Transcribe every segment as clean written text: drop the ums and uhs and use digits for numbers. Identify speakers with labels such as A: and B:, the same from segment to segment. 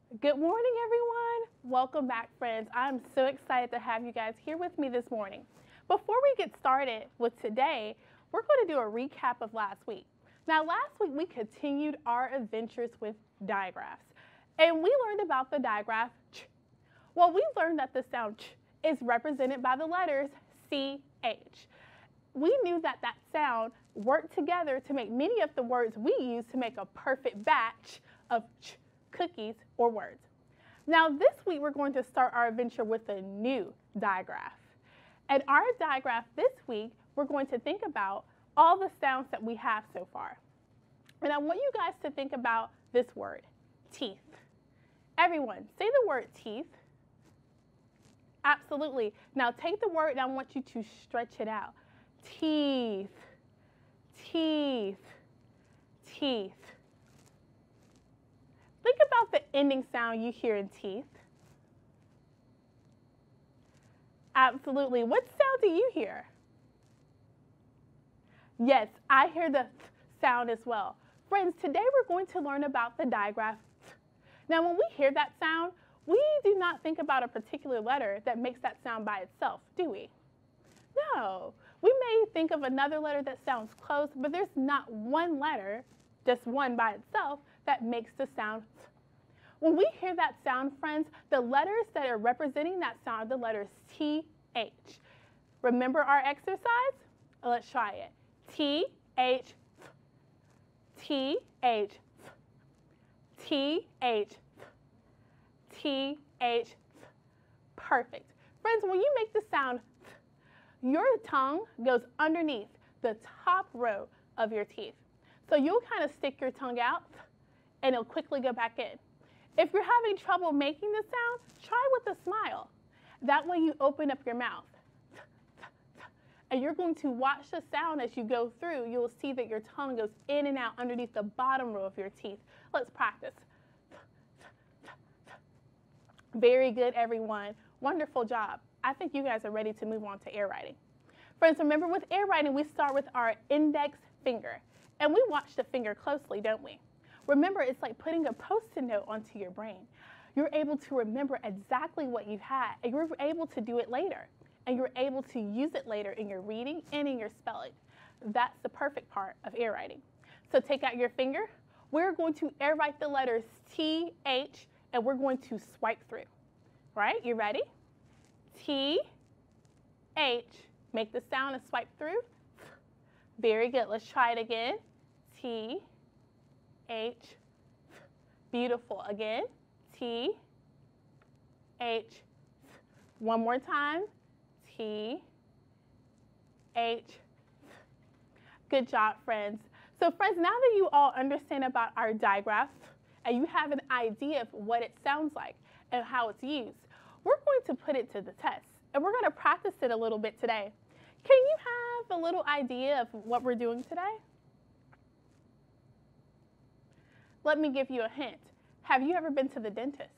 A: Good morning, everyone. Welcome back, friends. I'm so excited to have you guys here with me this morning. Before we get started with today, we're going to do a recap of last week. Now, last week we continued our adventures with digraphs, and we learned about the digraph ch. Well, we learned that the sound ch is represented by the letters CH. We knew that that sound worked together to make many of the words we use to make a perfect batch of ch cookies or words. Now this week we're going to start our adventure with a new digraph. And our digraph this week, we're going to think about all the sounds that we have so far. And I want you guys to think about this word, teeth. Everyone, say the word teeth. Absolutely. Now take the word and I want you to stretch it out. Teeth, teeth, teeth. Think about the ending sound you hear in teeth. Absolutely. What sound do you hear? Yes, I hear the th sound as well. Friends, today we're going to learn about the digraph th. Now, when we hear that sound, we do not think about a particular letter that makes that sound by itself, do we? No. We may think of another letter that sounds close, but there's not one letter, just one by itself, that makes the sound th. When we hear that sound, friends, the letters that are representing that sound are the letters TH. Remember our exercise? Let's try it. TH, TH, TH, TH. Perfect. Friends, when you make the sound th, your tongue goes underneath the top row of your teeth. So you'll kind of stick your tongue out and it'll quickly go back in. If you're having trouble making the sound, try with a smile. That way you open up your mouth. And you're going to watch the sound as you go through. You'll see that your tongue goes in and out underneath the bottom row of your teeth. Let's practice. Very good, everyone. Wonderful job. I think you guys are ready to move on to air writing. Friends, remember with air writing, we start with our index finger. And we watch the finger closely, don't we? Remember, it's like putting a Post-it note onto your brain. You're able to remember exactly what you've had, and you're able to do it later. And you're able to use it later in your reading and in your spelling. That's the perfect part of air writing. So take out your finger. We're going to air write the letters TH, and we're going to swipe through. Right? You ready? TH. Make the sound and swipe through. Very good. Let's try it again. TH. Beautiful. Again. TH. One more time. TH. Good job, friends. So friends, now that you all understand about our digraph and you have an idea of what it sounds like and how it's used, we're going to put it to the test. And we're going to practice it a little bit today. Can you have a little idea of what we're doing today? Let me give you a hint. Have you ever been to the dentist?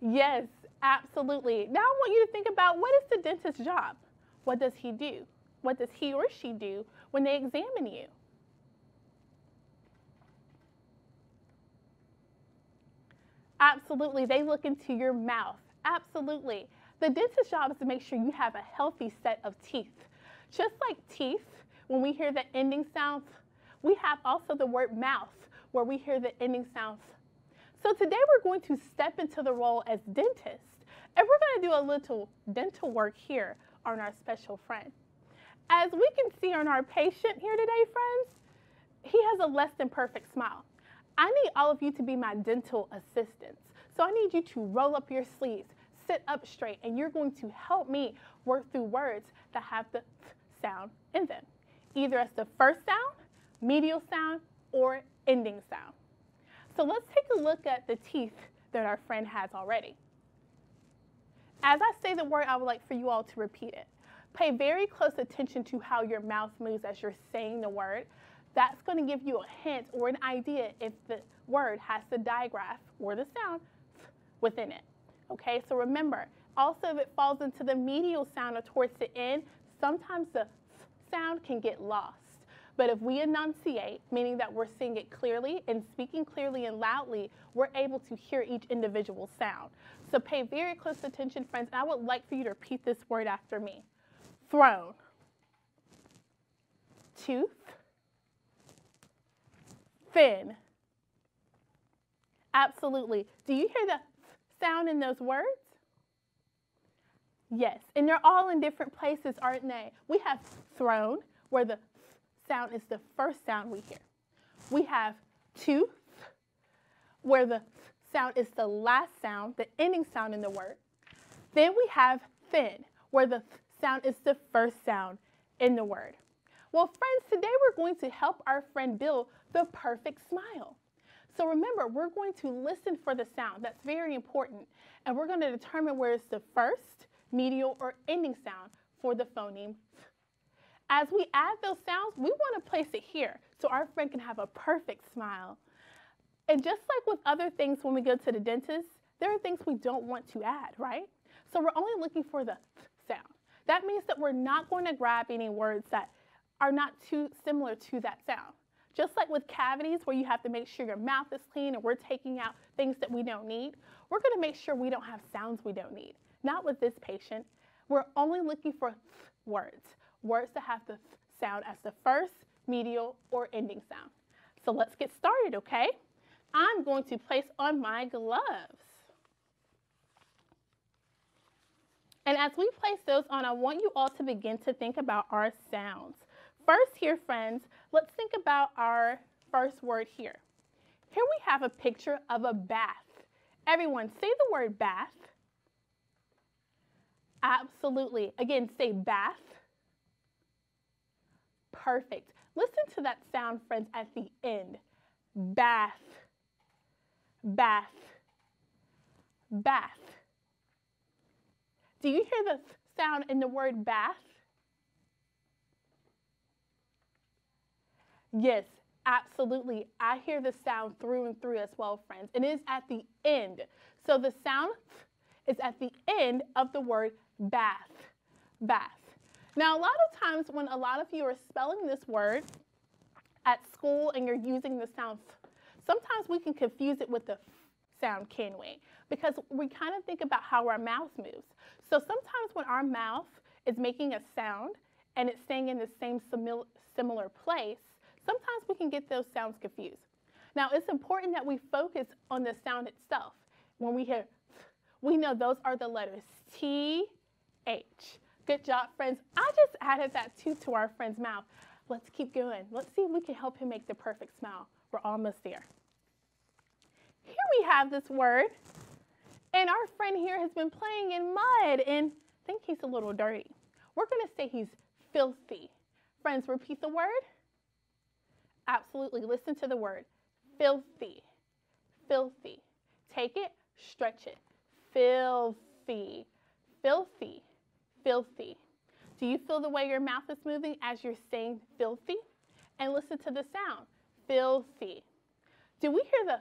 A: Yes, absolutely. Now I want you to think about, what is the dentist's job? What does he do? What does he or she do when they examine you? Absolutely, they look into your mouth. Absolutely. The dentist's job is to make sure you have a healthy set of teeth. Just like teeth, when we hear the ending sounds, we have also the word mouth, where we hear the ending sounds. So today we're going to step into the role as dentists, and we're going to do a little dental work here on our special friend. As we can see on our patient here today, friends, he has a less than perfect smile. I need all of you to be my dental assistants. So I need you to roll up your sleeves, sit up straight, and you're going to help me work through words that have the th sound in them, either as the first sound, medial sound, or ending sound. So let's take a look at the teeth that our friend has already. As I say the word, I would like for you all to repeat it. Pay very close attention to how your mouth moves as you're saying the word. That's going to give you a hint or an idea if the word has the digraph or the sound within it. Okay, so remember, also if it falls into the medial sound or towards the end, sometimes the sound can get lost. But if we enunciate, meaning that we're saying it clearly and speaking clearly and loudly, we're able to hear each individual sound. So pay very close attention, friends, and I would like for you to repeat this word after me. Throne, tooth, thin. Absolutely. Do you hear the sound in those words? Yes, and they're all in different places, aren't they? We have throne, where the sound is the first sound we hear. We have tooth, where the sound is the last sound, the ending sound in the word. Then we have thin, where the sound is the first sound in the word. Well, friends, today we're going to help our friend build the perfect smile. So remember, we're going to listen for the sound. That's very important. And we're going to determine where it's the first, medial, or ending sound for the phoneme. As we add those sounds, we want to place it here so our friend can have a perfect smile. And just like with other things when we go to the dentist, there are things we don't want to add, right? So we're only looking for the sound. That means that we're not going to grab any words that are not too similar to that sound. Just like with cavities where you have to make sure your mouth is clean and we're taking out things that we don't need, we're going to make sure we don't have sounds we don't need. Not with this patient. We're only looking for words that have the sound as the first, medial, or ending sound. So let's get started, okay? I'm going to place on my gloves. And as we place those on, I want you all to begin to think about our sounds. First here, friends, let's think about our first word here. Here we have a picture of a bath. Everyone, say the word bath. Absolutely. Again, say bath. Perfect. Listen to that sound, friends, at the end. Bath, bath, bath. Do you hear the sound in the word bath? Yes, absolutely. I hear the sound through and through as well, friends. It is at the end. So the sound is at the end of the word bath, bath. Now, a lot of times when a lot of you are spelling this word at school and you're using the sound, sometimes we can confuse it with the sound, can we? Because we kind of think about how our mouth moves. So sometimes when our mouth is making a sound and it's staying in the same similar place, sometimes we can get those sounds confused. Now, it's important that we focus on the sound itself. When we hear, we know those are the letters T, H. Good job, friends. I just added that tooth to our friend's mouth. Let's keep going. Let's see if we can help him make the perfect smile. We're almost there. Here we have this word, and our friend here has been playing in mud and I think he's a little dirty. We're going to say he's filthy. Friends, repeat the word. Absolutely. Listen to the word. Filthy. Filthy. Take it, stretch it. Filthy. Filthy. Filthy. Do you feel the way your mouth is moving as you're saying filthy? And listen to the sound. Filthy. Do we hear the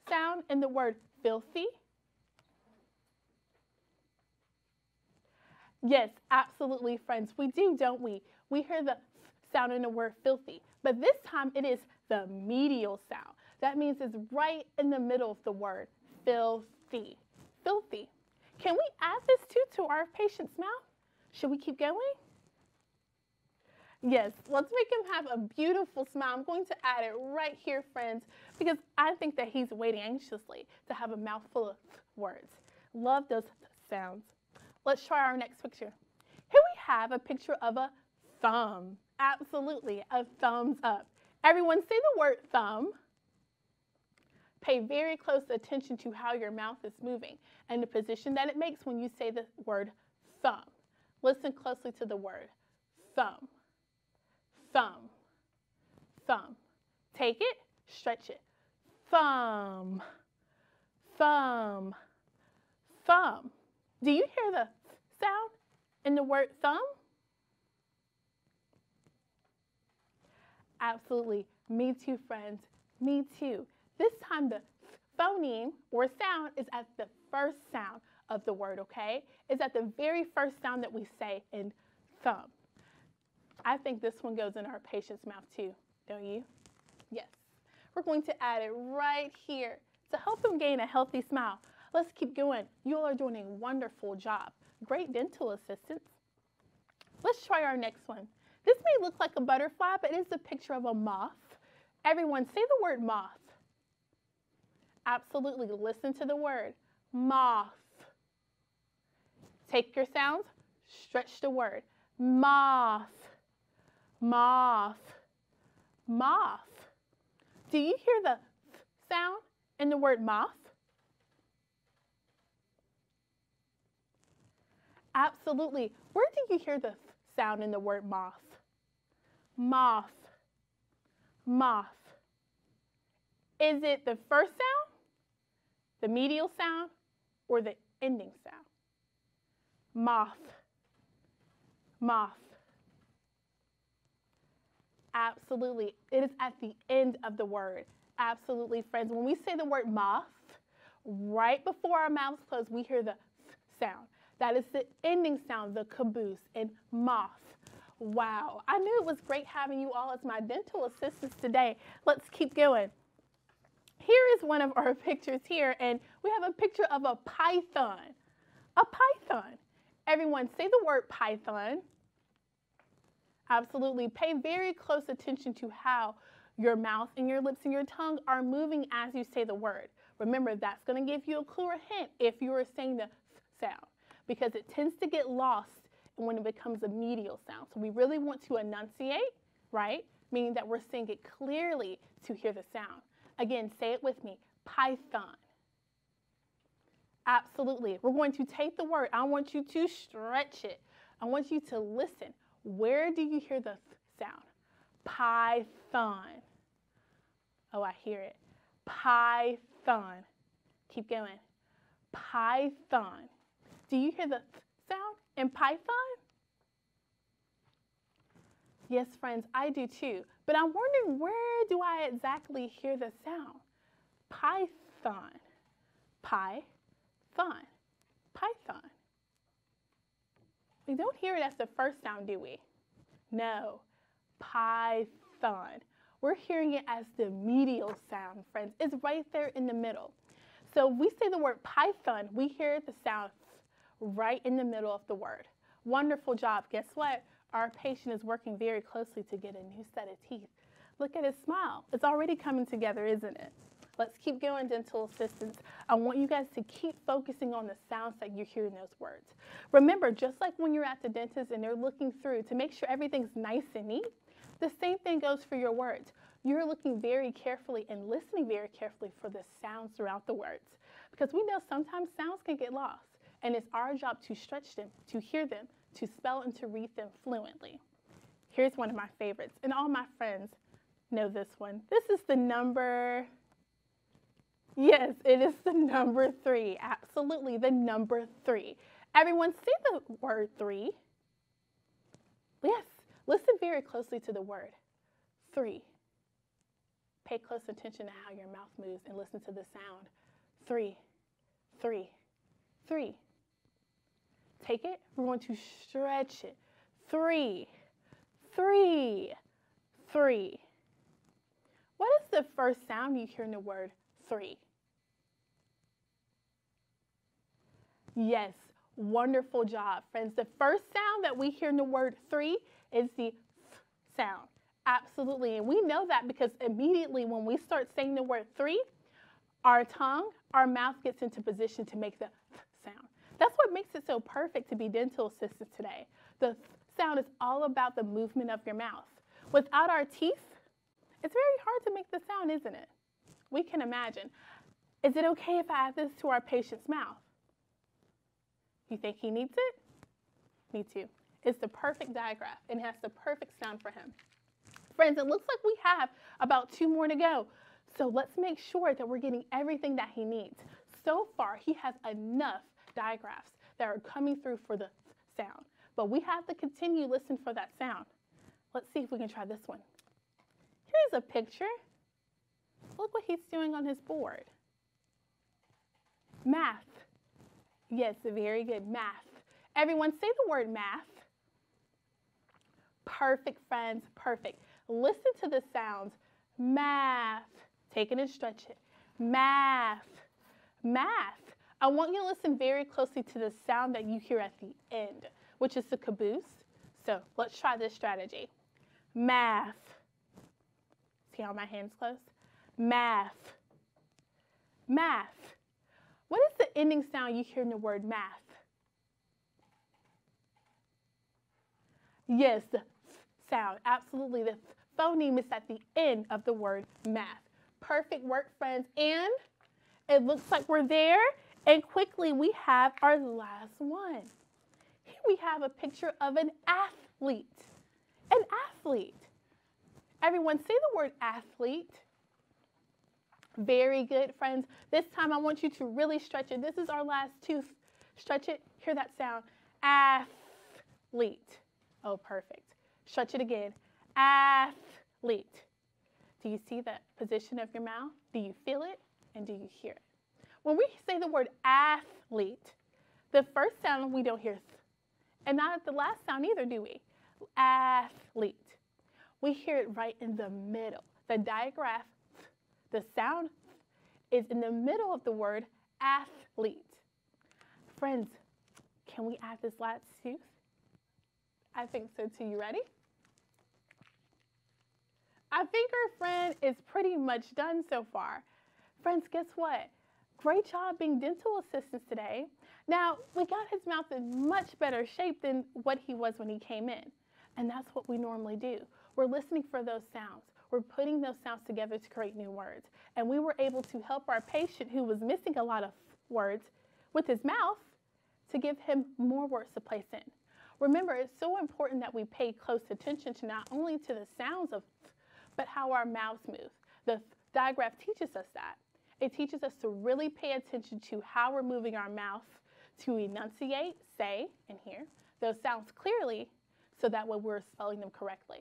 A: sound in the word filthy? Yes, absolutely, friends. We do, don't we? We hear the sound in the word filthy. But this time it is the medial sound. That means it's right in the middle of the word. Filthy. Filthy. Can we add this to our patient's mouth? Should we keep going? Yes, let's make him have a beautiful smile. I'm going to add it right here, friends, because I think that he's waiting anxiously to have a mouthful of words. Love those sounds. Let's try our next picture. Here we have a picture of a thumb. Absolutely, a thumbs up. Everyone say the word thumb. Pay very close attention to how your mouth is moving and the position that it makes when you say the word thumb. Listen closely to the word thumb. Thumb. Thumb. Take it, stretch it. Thumb. Thumb. Thumb. Do you hear the sound in the word thumb? Absolutely. Me too, friends. Me too. This time the phoneme or sound is at the first sound of the word, okay? It's at the very first sound that we say in thumb. I think this one goes in our patient's mouth too, don't you? Yes. We're going to add it right here to help them gain a healthy smile. Let's keep going. You all are doing a wonderful job. Great dental assistants. Let's try our next one. This may look like a butterfly, but it is a picture of a moth. Everyone, say the word moth. Absolutely. Listen to the word moth. Take your sounds, stretch the word. Moth, moth, moth. Do you hear the th sound in the word moth? Absolutely. Where do you hear the th sound in the word moth? Moth, moth. Is it the first sound, the medial sound, or the ending sound? Moth, moth. Absolutely. It is at the end of the word. Absolutely, friends. When we say the word moth, right before our mouths close, we hear the th sound. That is the ending sound, the caboose, in moth. Wow. I knew it was great having you all as my dental assistants today. Let's keep going. Here is one of our pictures here, and we have a picture of a python. A python. Everyone, say the word python. Absolutely. Pay very close attention to how your mouth and your lips and your tongue are moving as you say the word. Remember, that's going to give you a clue or hint if you are saying the th sound, because it tends to get lost when it becomes a medial sound. So we really want to enunciate, right? Meaning that we're saying it clearly to hear the sound. Again, say it with me, python. Absolutely. We're going to take the word. I want you to stretch it. I want you to listen. Where do you hear the th sound? Python. Oh, I hear it. Python. Keep going. Python. Do you hear the th sound in python? Yes, friends, I do too. But I'm wondering, where do I exactly hear the sound? Python. Python. Python. We don't hear it as the first sound, do we? No. Python. We're hearing it as the medial sound, friends. It's right there in the middle. So if we say the word python, we hear the sound right in the middle of the word. Wonderful job. Guess what? Our patient is working very closely to get a new set of teeth. Look at his smile. It's already coming together, isn't it? Let's keep going, dental assistants. I want you guys to keep focusing on the sounds that you hear in those words. Remember, just like when you're at the dentist and they're looking through to make sure everything's nice and neat, the same thing goes for your words. You're looking very carefully and listening very carefully for the sounds throughout the words, because we know sometimes sounds can get lost, and it's our job to stretch them, to hear them, to spell and to read them fluently. Here's one of my favorites, and all my friends know this one. This is the number, yes, it is the number 3. Absolutely, the number 3. Everyone say the word 3. Yes, listen very closely to the word 3. Pay close attention to how your mouth moves and listen to the sound. 3, 3, 3. Take it, we're going to stretch it. 3, 3, 3. What is the first sound you hear in the word 3? Yes, wonderful job, friends. The first sound that we hear in the word 3 is the th sound. Absolutely, and we know that because immediately when we start saying the word 3, our tongue, our mouth gets into position to make the th sound. That's what makes it so perfect to be dental assistants today. The th sound is all about the movement of your mouth. Without our teeth, it's very hard to make the sound, isn't it? We can imagine. Is it okay if I add this to our patient's mouth? You think he needs it? Me too. It's the perfect digraph and has the perfect sound for him. Friends, it looks like we have about 2 more to go. So let's make sure that we're getting everything that he needs. So far, he has enough digraphs that are coming through for the sound. But we have to continue to listen for that sound. Let's see if we can try this one. Here's a picture. Look what he's doing on his board. Math. Yes, very good. Math. Everyone say the word math. Perfect, friends, perfect. Listen to the sounds. Math. Take it and stretch it. Math. Math. I want you to listen very closely to the sound that you hear at the end, which is the caboose. So let's try this strategy. Math. See how my hands close? Math. Math. What is the ending sound you hear in the word math? Yes, the sound. Absolutely. The phoneme is at the end of the word math. Perfect work, friends. And it looks like we're there. And quickly, we have our last one. Here we have a picture of an athlete. An athlete. Everyone, say the word athlete. Very good, friends. This time, I want you to really stretch it. This is our last tooth. Stretch it. Hear that sound. Athlete. Oh, perfect. Stretch it again. Athlete. Do you see the position of your mouth? Do you feel it? And do you hear it? When we say the word athlete, the first sound we don't hear th, and not at the last sound either, do we? Athlete. We hear it right in the middle. The digraph, the sound is in the middle of the word athlete. Friends, can we add this last tooth? I think so too. You ready? I think our friend is pretty much done so far. Friends, guess what? Great job being dental assistants today. Now, we got his mouth in much better shape than what he was when he came in. And that's what we normally do. We're listening for those sounds. We're putting those sounds together to create new words. And we were able to help our patient who was missing a lot of words with his mouth to give him more words to place in. Remember, it's so important that we pay close attention to not only to the sounds of but how our mouths move. The digraph teaches us that. It teaches us to really pay attention to how we're moving our mouth to enunciate, say, and hear those sounds clearly so that way we're spelling them correctly.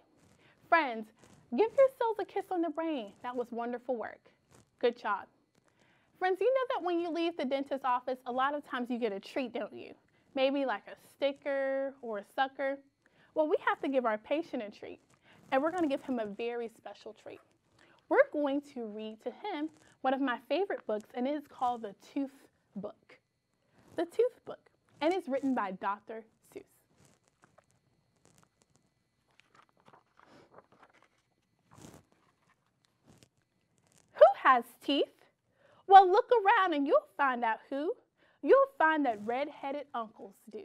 A: Friends, give yourselves a kiss on the brain. That was wonderful work. Good job. Friends, you know that when you leave the dentist's office, a lot of times you get a treat, don't you? Maybe like a sticker or a sucker. Well, we have to give our patient a treat, and we're going to give him a very special treat. We're going to read to him one of my favorite books, and it is called The Tooth Book. The Tooth Book, and it's written by Dr. Seuss. Who has teeth? Well, look around and you'll find out who. You'll find that red-headed uncles do.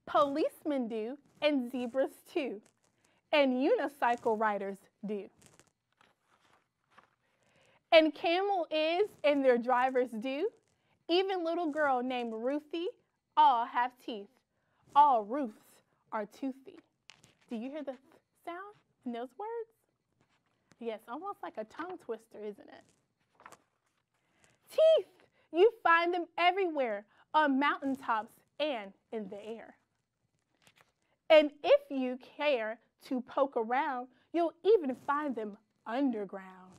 A: Policemen do, and zebras too. And unicycle riders do. And camel is, and their drivers do. Even little girl named Ruthie, all have teeth. All Ruths are toothy. Do you hear the sound in those words? Yes, almost like a tongue twister, isn't it? Teeth, you find them everywhere, on mountaintops and in the air. And if you care to poke around, you'll even find them underground.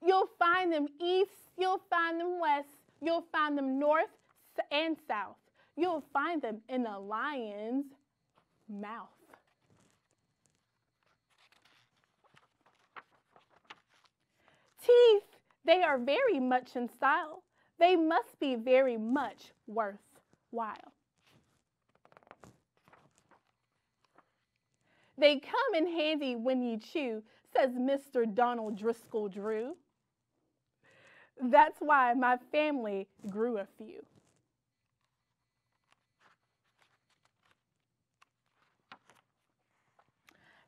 A: You'll find them east, you'll find them west, you'll find them north and south. You'll find them in a lion's mouth. Teeth, they are very much in style. They must be very much worthwhile. They come in handy when you chew, says Mr. Donald Driscoll Drew. That's why my family grew a few.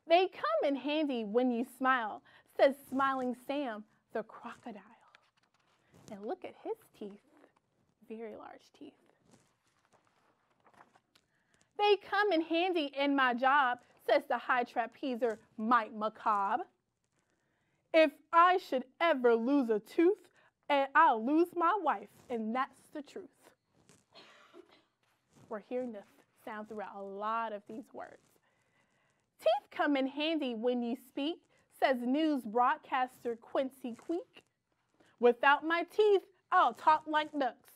A: They come in handy when you smile, says Smiling Sam the crocodile. And look at his teeth, very large teeth. They come in handy in my job, says the high trapezer Mike Macabre. If I should ever lose a tooth, and I'll lose my wife, and that's the truth. We're hearing the sound throughout a lot of these words. Teeth come in handy when you speak, says news broadcaster Quincy Queek. Without my teeth, I'll talk like ducks.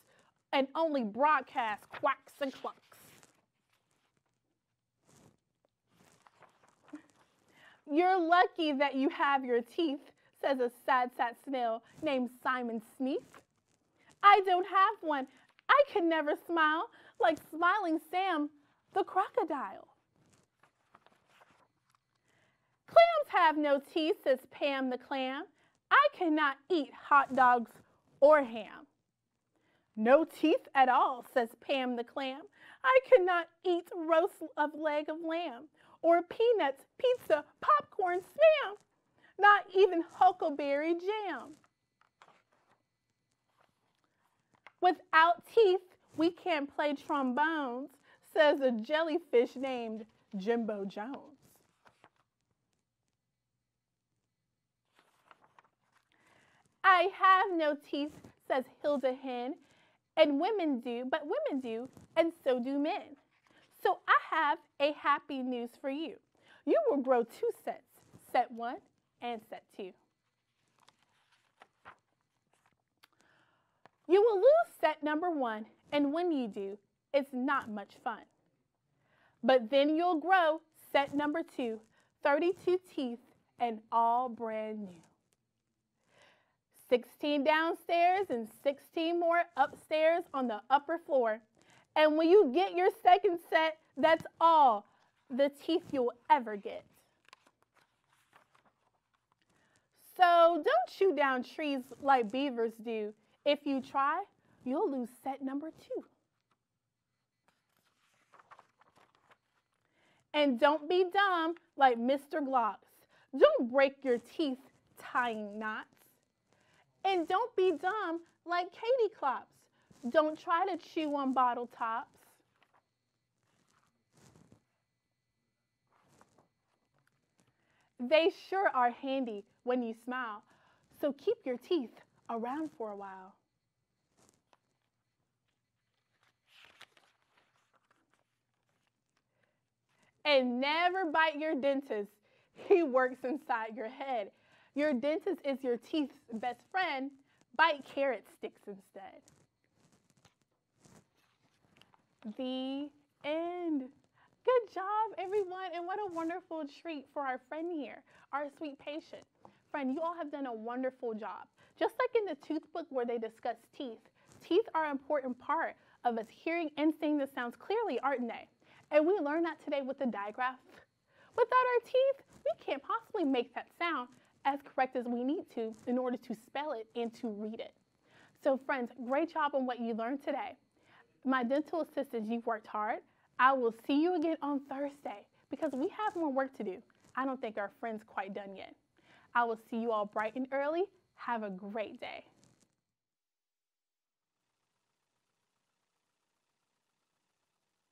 A: and only broadcast quacks and clucks. You're lucky that you have your teeth, says a sad snail named Simon Sneath. I don't have one. I can never smile like Smiling Sam the crocodile. Clams have no teeth, says Pam the clam. I cannot eat hot dogs or ham. No teeth at all, says Pam the clam. I cannot eat roast of leg of lamb, or peanuts, pizza, popcorn, spam. Not even huckleberry jam. Without teeth, we can't play trombones, says a jellyfish named Jimbo Jones. I have no teeth, says Hilda Hen, and women do, but women do, and so do men. So I have a happy news for you. You will grow 2 sets, set 1 and set 2. You will lose set number 1, and when you do, it's not much fun. But then you'll grow set number 2, 32 teeth, and all brand new. 16 downstairs and 16 more upstairs on the upper floor. And when you get your second set, that's all the teeth you'll ever get. So don't shoot down trees like beavers do. If you try, you'll lose set number 2. And don't be dumb like Mr. Glocks. Don't break your teeth tying knots. And don't be dumb like Katie Klops. Don't try to chew on bottle tops. They sure are handy when you smile, so keep your teeth around for a while. And never bite your dentist. He works inside your head. Your dentist is your teeth's best friend. Bite carrot sticks instead. The end. Good job, everyone, and what a wonderful treat for our friend here, our sweet patient. Friend, you all have done a wonderful job. Just like in the tooth book where they discuss teeth, teeth are an important part of us hearing and seeing the sounds clearly, aren't they? And we learned that today with the digraph. Without our teeth, we can't possibly make that sound as correct as we need to in order to spell it and to read it. So friends, great job on what you learned today. My dental assistants, you've worked hard. I will see you again on Thursday because we have more work to do. I don't think our friend's quite done yet. I will see you all bright and early. Have a great day.